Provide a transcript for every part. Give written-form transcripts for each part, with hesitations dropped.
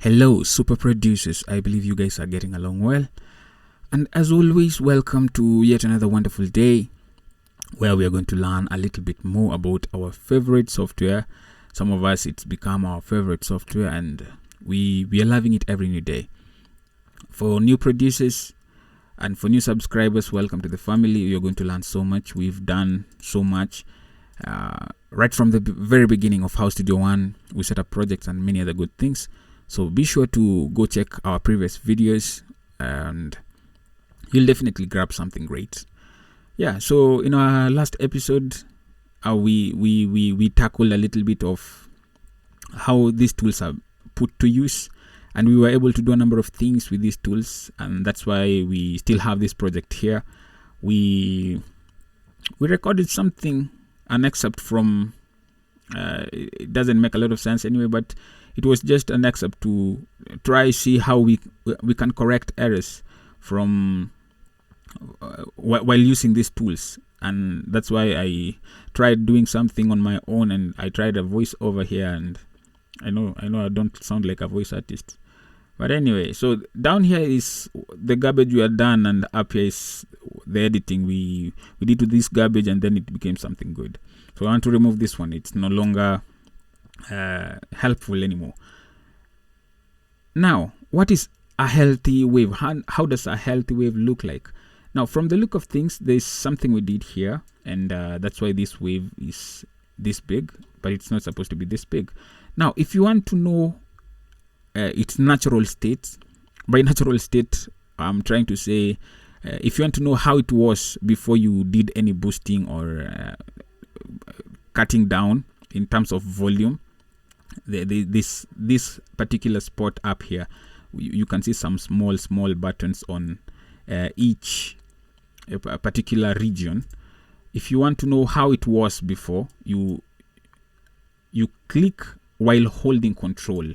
Hello, super producers. I believe you guys are getting along well. And as always, welcome to yet another wonderful day where we are going to learn a little bit more about our favorite software. Some of us, it's become our favorite software, and we are loving it every new day. For new producers and for new subscribers, welcome to the family. You're going to learn so much. We've done so much. Right from the very beginning of House Studio One, we set up projects and many other good things. So be sure to go check our previous videos and you'll definitely grab something great. Yeah, so in our last episode, we tackled a little bit of how these tools are put to use, and we were able to do a number of things with these tools, and that's why we still have this project here. We recorded something, an excerpt from it doesn't make a lot of sense anyway, but it was just an excerpt to try see how we can correct errors from while using these tools. And that's why I tried doing something on my own, and I tried a voice over here, and I know I don't sound like a voice artist, but anyway, so down here is the garbage we are done, and up here is the editing we did to this garbage, and then it became something good. So I want to remove this one. It's no longer helpful anymore. Now, what is a healthy wave? How does a healthy wave look like? Now, from the look of things, there's something we did here, and that's why this wave is this big, but it's not supposed to be this big. Now, if you want to know its natural state, by natural state, I'm trying to say if you want to know how it was before you did any boosting or cutting down in terms of volume, this particular spot up here, you can see some small buttons on each particular region. If you want to know how it was before, you click while holding control.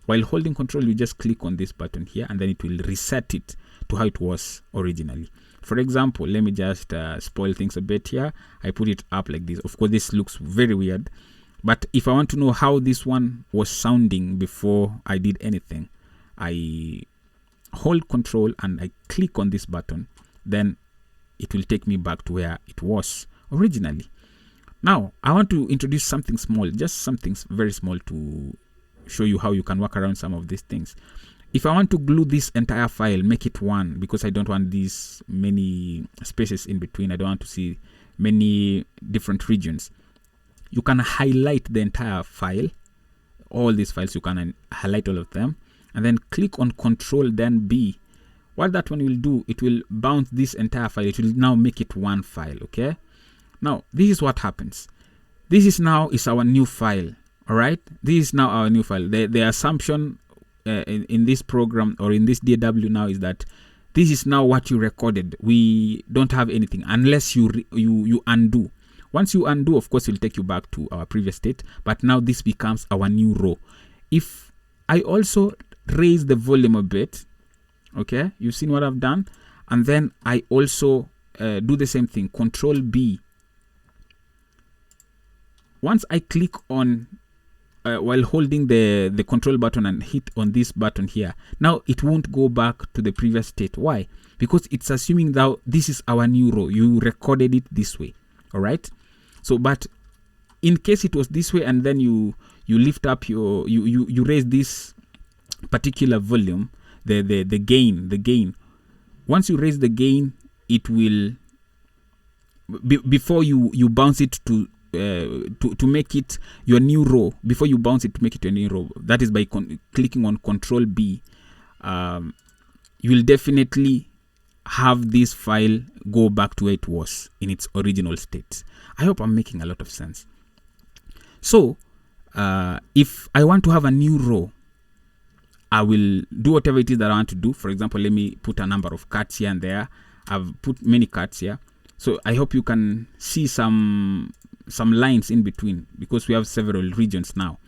While holding control, you just click on this button here, and then it will reset it to how it was originally. For example, let me just spoil things a bit here. I put it up like this. Of course, this looks very weird, but if I want to know how this one was sounding before I did anything, I hold control and I click on this button, then it will take me back to where it was originally. Now, I want to introduce something small, just something very small to show you how you can work around some of these things. If I want to glue this entire file, make it one, because I don't want these many spaces in between. I don't want to see many different regions. You can highlight the entire file, all these files, you can highlight all of them, and then click on Control, then B. What that one will do, it will bounce this entire file. It will now make it one file, okay? Now, this is what happens. This is now our new file, all right? This is now our new file. The assumption in this program or in this DAW now is that this is now what you recorded. We don't have anything unless you undo. Once you undo, of course, it will take you back to our previous state, but now this becomes our new row. If I also raise the volume a bit, okay, you've seen what I've done, and then I also do the same thing, Control B. Once I click on while holding the control button and hit on this button here, now it won't go back to the previous state. Why? Because it's assuming that this is our new row. You recorded it this way, all right? So, but in case it was this way, and then you lift up you raise this particular volume, the gain. Once you raise the gain, it will before you bounce it to make it your new row. Before you bounce it to make it your new row, that is by clicking on Control B. You will definitely have this file go back to where it was in its original state. I hope I'm making a lot of sense. So if I want to have a new row, I will do whatever it is that I want to do. For example, let me put a number of cuts here and there. I've put many cuts here, so I hope you can see some lines in between, because we have several regions now.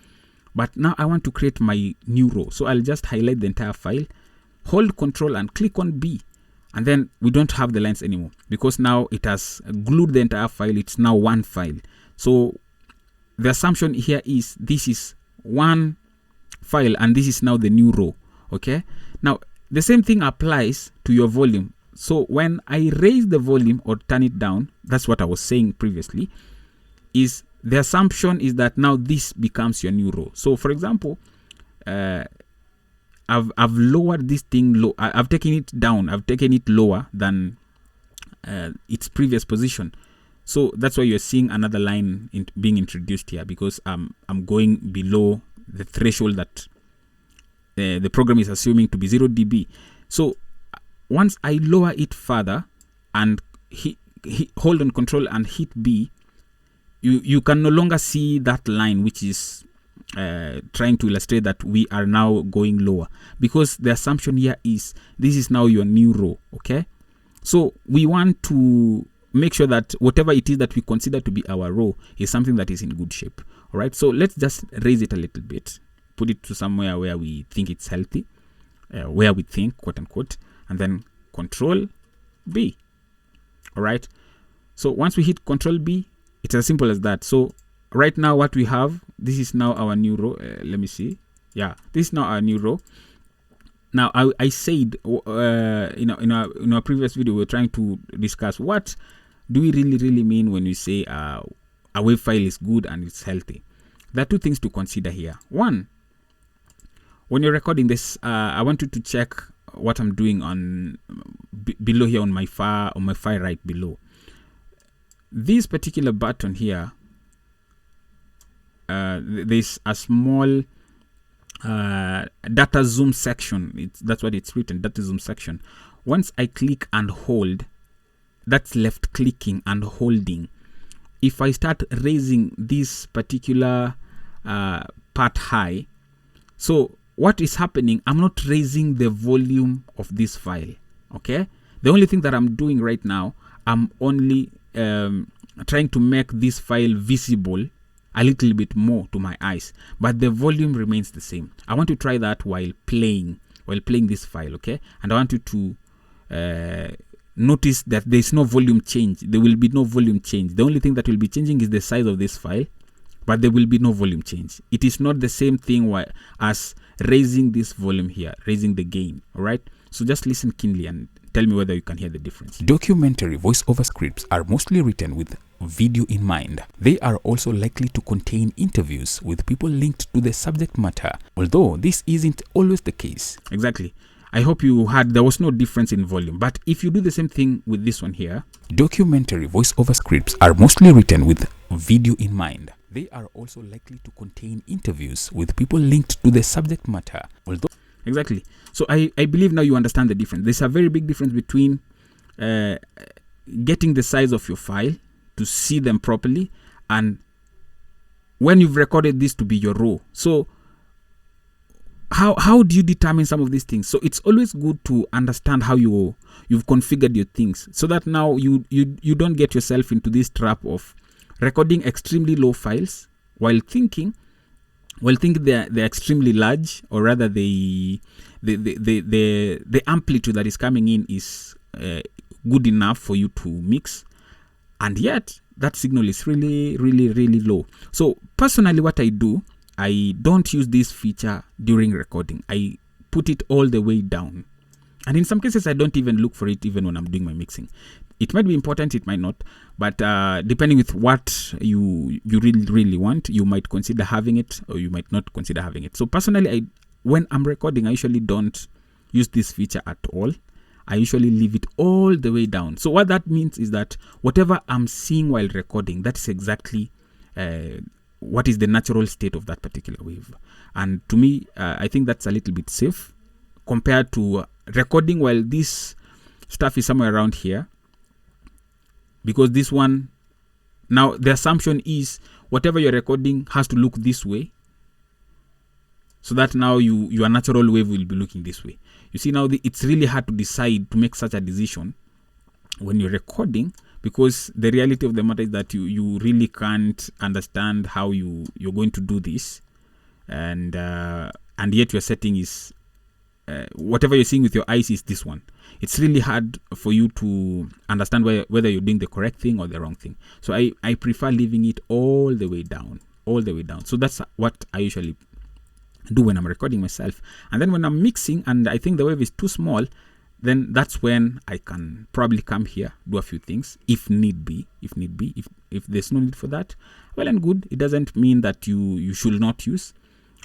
But now I want to create my new row, so I'll just highlight the entire file, hold Control and click on B, and then we don't have the lines anymore, because now it has glued the entire file. It's now one file. So the assumption here is this is one file, and this is now the new row. Okay, now the same thing applies to your volume. So when I raise the volume or turn it down, that's what I was saying previously, is the assumption is that now this becomes your new row. So for example, I've lowered this thing low. I've taken it down. I've taken it lower than its previous position. So that's why you're seeing another line being introduced here, because I'm going below the threshold that the program is assuming to be 0 dB. So once I lower it further and hold on Control and hit B, you can no longer see that line, which is trying to illustrate that we are now going lower, because the assumption here is this is now your new row. Okay, so we want to make sure that whatever it is that we consider to be our row is something that is in good shape. All right, so let's just raise it a little bit, put it to somewhere where we think it's healthy, where we think, quote unquote, and then Control B. All right, so once we hit Control B, it's as simple as that. So right now what we have, this is now our new row. Let me see. Yeah, this is now our new row. Now I said in our previous video, we were trying to discuss what do we really mean when we say a wave file is good and it's healthy. There are two things to consider here. One, when you're recording this, I want you to check what I'm doing on below here on my far right below. This particular button here, there's a small data zoom section. That's what it's written, data zoom section. Once I click and hold, that's left clicking and holding. If I start raising this particular part high, so what is happening, I'm not raising the volume of this file. Okay, the only thing that I'm doing right now, I'm only trying to make this file visible a little bit more to my eyes, but the volume remains the same. I want to try that while playing this file. Okay, and I want you to notice that there's no volume change. There will be no volume change. The only thing that will be changing is the size of this file, but there will be no volume change. It is not the same thing as raising this volume here, raising the gain. All right, so just listen keenly and tell me whether you can hear the difference. Documentary voiceover scripts are mostly written with video in mind. They are also likely to contain interviews with people linked to the subject matter, although this isn't always the case. Exactly. I hope you heard there was no difference in volume, but if you do the same thing with this one here. Documentary voiceover scripts are mostly written with video in mind. They are also likely to contain interviews with people linked to the subject matter, although... Exactly. So I believe now you understand the difference. There's a very big difference between getting the size of your file to see them properly and when you've recorded this to be your raw. So how do you determine some of these things? So it's always good to understand how you've configured your things, so that now you don't get yourself into this trap of recording extremely low files while thinking they're extremely large, or rather the amplitude that is coming in is good enough for you to mix, and yet that signal is really low. So personally, what I do, I don't use this feature during recording. I put it all the way down, and in some cases I don't even look for it even when I'm doing my mixing. It might be important, it might not, but depending with what you really want, you might consider having it or you might not consider having it. So personally, when I'm recording, I usually don't use this feature at all. I usually leave it all the way down. So what that means is that whatever I'm seeing while recording, that's exactly what is the natural state of that particular wave. And to me, I think that's a little bit safe compared to recording while this stuff is somewhere around here. Because this one, now the assumption is whatever you're recording has to look this way, so that now your natural wave will be looking this way. You see, now it's really hard to decide, to make such a decision when you're recording, because the reality of the matter is that you really can't understand how you're going to do this, and yet your setting is whatever you're seeing with your eyes is this one. It's really hard for you to understand whether you're doing the correct thing or the wrong thing. So I prefer leaving it all the way down. So that's what I usually do when I'm recording myself. And then when I'm mixing and I think the wave is too small, then that's when I can probably come here, do a few things if need be. If there's no need for that, well and good. It doesn't mean that you should not use.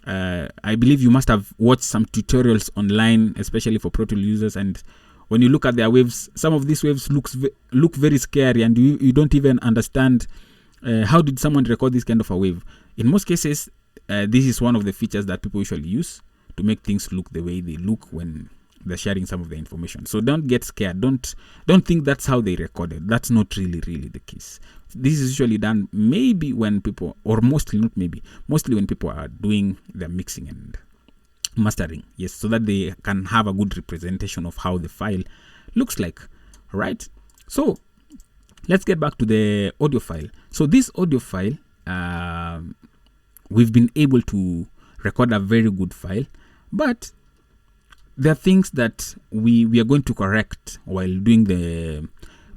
I believe you must have watched some tutorials online, especially for Pro Tools users, and when you look at their waves, some of these waves look very scary, and you don't even understand how did someone record this kind of a wave. In most cases, this is one of the features that people usually use to make things look the way they look when they're sharing some of the information. So don't get scared. Don't think that's how they recorded. That's not really the case. This is usually done maybe when people, or mostly not maybe, mostly when people are doing their mixing and mastering. Yes, so that they can have a good representation of how the file looks like. Right? So let's get back to the audio file. So this audio file, we've been able to record a very good file, but there are things that we are going to correct while doing the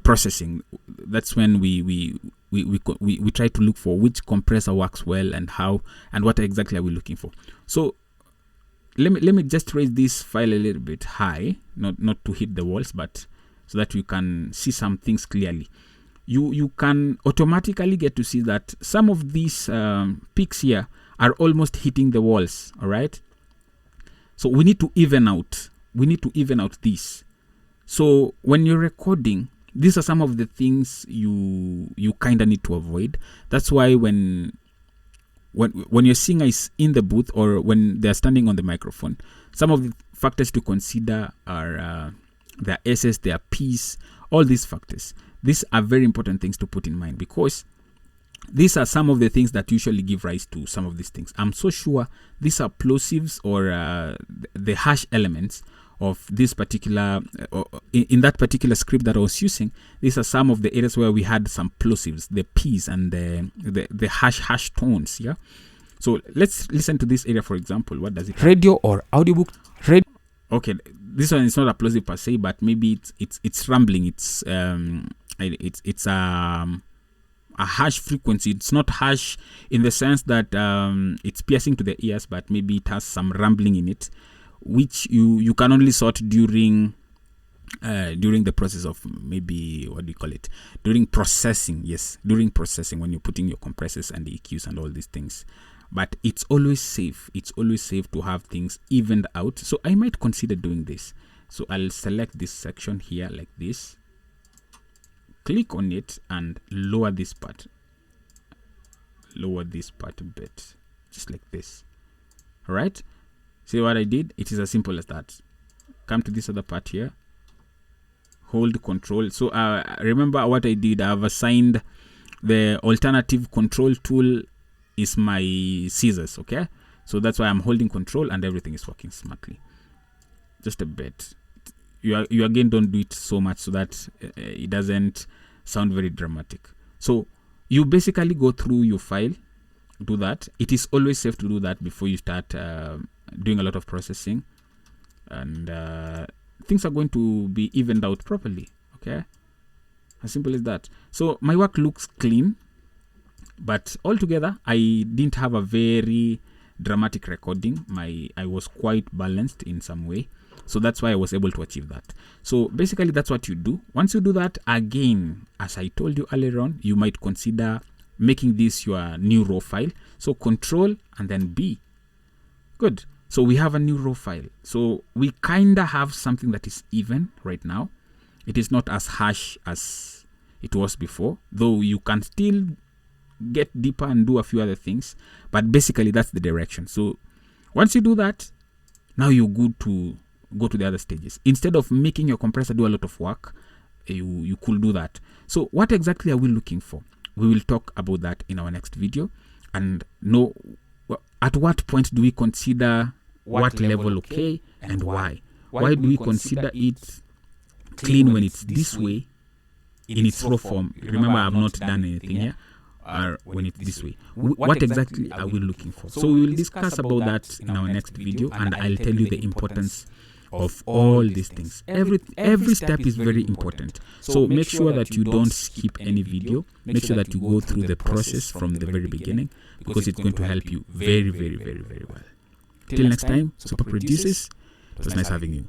processing. That's when we try to look for which compressor works well and how and what exactly are we looking for. So let me just raise this file a little bit high, not to hit the walls, but so that you can see some things clearly. You can automatically get to see that some of these peaks here are almost hitting the walls. All right. So we need to even out. We need to even out this. So when you're recording, these are some of the things you kind of need to avoid. That's why when your singer is in the booth or when they're standing on the microphone, some of the factors to consider are their S's, their P's, all these factors. These are very important things to put in mind, because these are some of the things that usually give rise to some of these things. I'm so sure these are plosives or the hash elements of this particular, in that particular script that I was using. These are some of the areas where we had some plosives, the P's and the hash tones. Yeah. So let's listen to this area, for example. What does it have? Radio or audiobook. Okay, this one is not a plosive per se, but maybe it's rambling. It's a hash frequency. It's not hash in the sense that it's piercing to the ears, but maybe it has some rambling in it, which you can only sort during the process of, maybe, what do you call it, during processing. Yes, during processing, when you're putting your compressors and the EQs and all these things. But it's always safe. It's always safe to have things evened out. So I might consider doing this. So I'll select this section here like this. Click on it and lower this part. Lower this part a bit, just like this. All right. See what I did? It is as simple as that. Come to this other part here. Hold Control. So remember what I did. I've assigned the alternative control tool is my scissors. Okay. So that's why I'm holding Control and everything is working smartly. Just a bit. You again don't do it so much so that it doesn't sound very dramatic. So you basically go through your file, do that. It is always safe to do that before you start doing a lot of processing, and things are going to be evened out properly. Okay, as simple as that. So my work looks clean, but altogether I didn't have a very dramatic recording. I was quite balanced in some way. So that's why I was able to achieve that. So basically that's what you do. Once you do that, again, as I told you earlier on, you might consider making this your new raw file. So Control and then B. Good. So we have a new raw file. So we kind of have something that is even right now. It is not as harsh as it was before, though you can still get deeper and do a few other things. But basically that's the direction. So once you do that, now you're good to go to the other stages. Instead of making your compressor do a lot of work, you could do that. So what exactly are we looking for? We will talk about that in our next video and know at what point do we consider what level okay and why. Why do we consider it clean when it's this way in its raw form? Remember, I've not done anything here. Or when it's this way, what exactly are we looking for? So we will discuss about that in our next video, and I'll tell you the importance of all these things. Every step is very important. So make sure that you don't skip any video. Make sure that you go through the process from the very beginning, because it's going to help you very, very, very, very well. Till next time, Super Producers. It was nice having you.